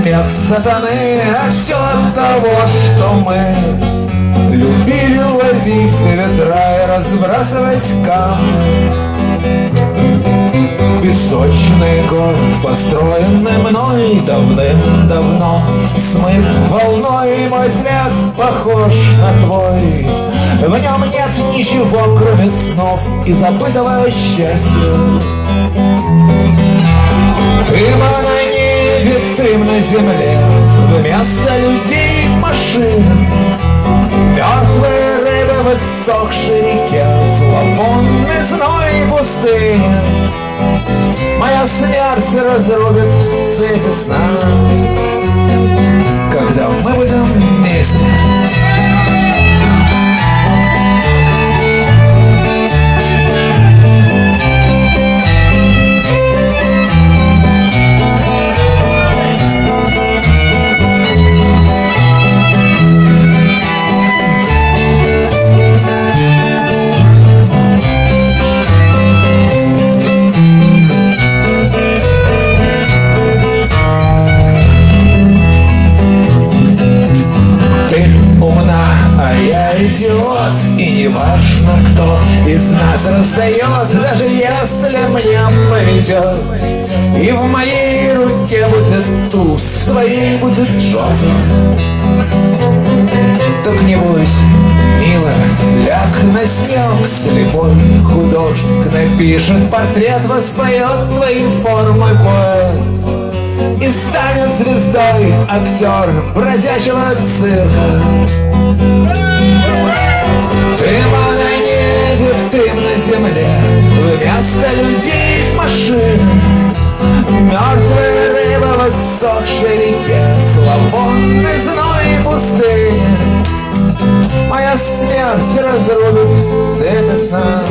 смех сатаны, а все от того, что мы любили ловить ветра и разбрасывать камни. Песочный город, построенный мной давным-давно, смыт волной, мой взгляд похож на твой. В нем нет ничего, кроме снов и забытого счастья. Дым на небе, дым на земле, вместо людей машин. Мертвые рыбы в иссохшей реке, зловонный зной пустыни. Моя смерть разрубит цепи сна, когда мы будем вместе. Идиот, и не важно, кто из нас раздает, даже если мне повезет. И в моей руке будет туз, в твоей будет джот. Так не бойся, милая, ляг на снег. Слепой художник напишет портрет, воспоет твои формы поэт и станет звездой актер бродячего цирка. Дым на небе, дым на земле, вместо людей машин. Мертвые рыбы в иссохшей реке, зловонный зной пустыни. Моя смерть разрубит цепи сна.